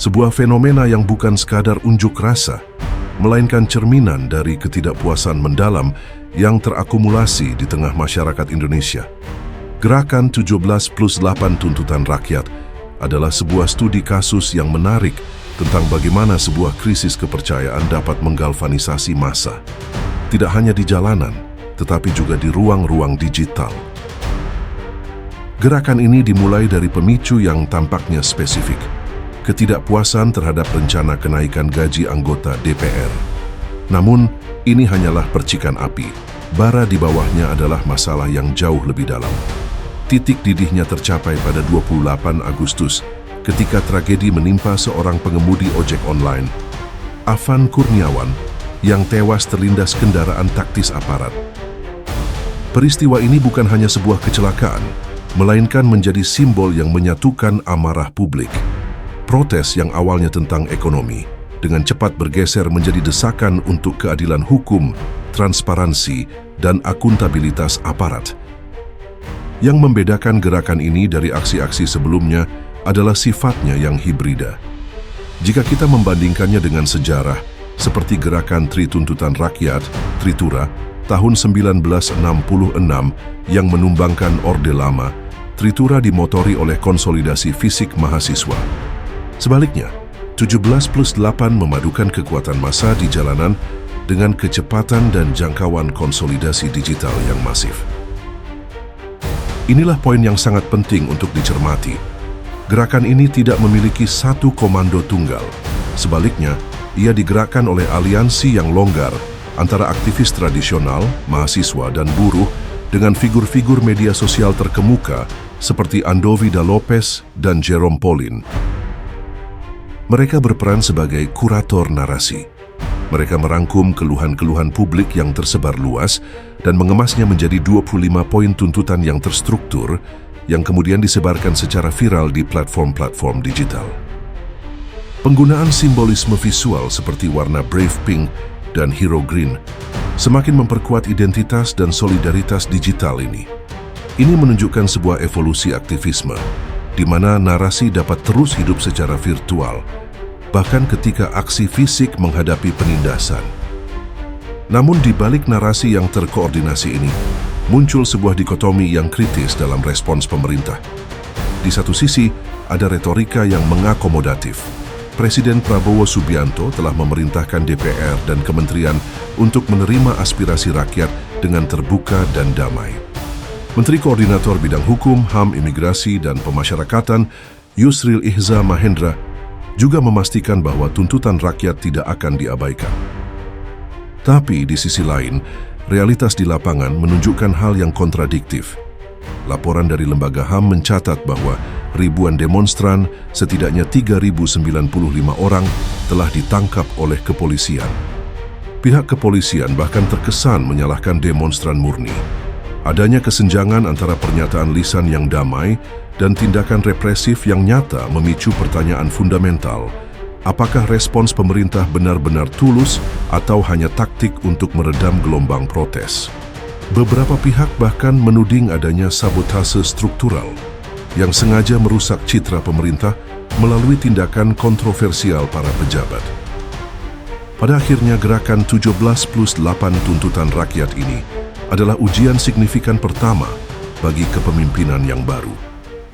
Sebuah fenomena yang bukan sekadar unjuk rasa, melainkan cerminan dari ketidakpuasan mendalam yang terakumulasi di tengah masyarakat Indonesia. Gerakan 17+8 tuntutan rakyat adalah sebuah studi kasus yang menarik tentang bagaimana sebuah krisis kepercayaan dapat menggalvanisasi massa. Tidak hanya di jalanan, tetapi juga di ruang-ruang digital. Gerakan ini dimulai dari pemicu yang tampaknya spesifik. Ketidakpuasan terhadap rencana kenaikan gaji anggota DPR. Namun, ini hanyalah percikan api. Bara di bawahnya adalah masalah yang jauh lebih dalam. Titik didihnya tercapai pada 28 Agustus ketika tragedi menimpa seorang pengemudi ojek online, Afan Kurniawan, yang tewas terlindas kendaraan taktis aparat. Peristiwa ini bukan hanya sebuah kecelakaan, melainkan menjadi simbol yang menyatukan amarah publik. Protes yang awalnya tentang ekonomi, dengan cepat bergeser menjadi desakan untuk keadilan hukum, transparansi, dan akuntabilitas aparat. Yang membedakan gerakan ini dari aksi-aksi sebelumnya adalah sifatnya yang hibrida. Jika kita membandingkannya dengan sejarah, seperti gerakan Tri Tuntutan Rakyat, Tritura, tahun 1966 yang menumbangkan Orde Lama, Tritura dimotori oleh konsolidasi fisik mahasiswa. Sebaliknya, 17+8 memadukan kekuatan massa di jalanan dengan kecepatan dan jangkauan konsolidasi digital yang masif. Inilah poin yang sangat penting untuk dicermati. Gerakan ini tidak memiliki satu komando tunggal. Sebaliknya, ia digerakkan oleh aliansi yang longgar antara aktivis tradisional, mahasiswa, dan buruh dengan figur-figur media sosial terkemuka seperti Andovida Lopez dan Jerome Pauline. Mereka berperan sebagai kurator narasi. Mereka merangkum keluhan-keluhan publik yang tersebar luas dan mengemasnya menjadi 25 poin tuntutan yang terstruktur yang kemudian disebarkan secara viral di platform-platform digital. Penggunaan simbolisme visual seperti warna Brave Pink dan Hero Green semakin memperkuat identitas dan solidaritas digital ini. Ini menunjukkan sebuah evolusi aktivisme, di mana narasi dapat terus hidup secara virtual, bahkan ketika aksi fisik menghadapi penindasan. Namun di balik narasi yang terkoordinasi ini, muncul sebuah dikotomi yang kritis dalam respons pemerintah. Di satu sisi, ada retorika yang mengakomodatif. Presiden Prabowo Subianto telah memerintahkan DPR dan kementerian untuk menerima aspirasi rakyat dengan terbuka dan damai. Menteri Koordinator Bidang Hukum, HAM, Imigrasi, dan Pemasyarakatan, Yusril Ihza Mahendra, juga memastikan bahwa tuntutan rakyat tidak akan diabaikan. Tapi di sisi lain, realitas di lapangan menunjukkan hal yang kontradiktif. Laporan dari lembaga HAM mencatat bahwa ribuan demonstran, setidaknya 3.095 orang, telah ditangkap oleh kepolisian. Pihak kepolisian bahkan terkesan menyalahkan demonstran murni. Adanya kesenjangan antara pernyataan lisan yang damai dan tindakan represif yang nyata memicu pertanyaan fundamental. Apakah respons pemerintah benar-benar tulus atau hanya taktik untuk meredam gelombang protes? Beberapa pihak bahkan menuding adanya sabotase struktural yang sengaja merusak citra pemerintah melalui tindakan kontroversial para pejabat. Pada akhirnya, gerakan 17+8 tuntutan rakyat ini adalah ujian signifikan pertama bagi kepemimpinan yang baru.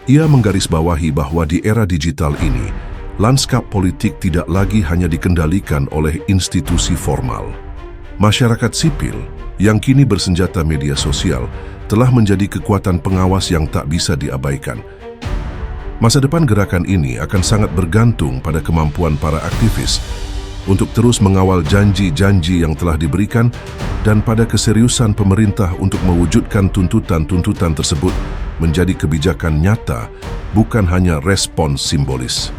Ia menggarisbawahi bahwa di era digital ini, lanskap politik tidak lagi hanya dikendalikan oleh institusi formal. Masyarakat sipil, yang kini bersenjata media sosial, telah menjadi kekuatan pengawas yang tak bisa diabaikan. Masa depan gerakan ini akan sangat bergantung pada kemampuan para aktivis untuk terus mengawal janji-janji yang telah diberikan dan pada keseriusan pemerintah untuk mewujudkan tuntutan-tuntutan tersebut menjadi kebijakan nyata, bukan hanya respons simbolis.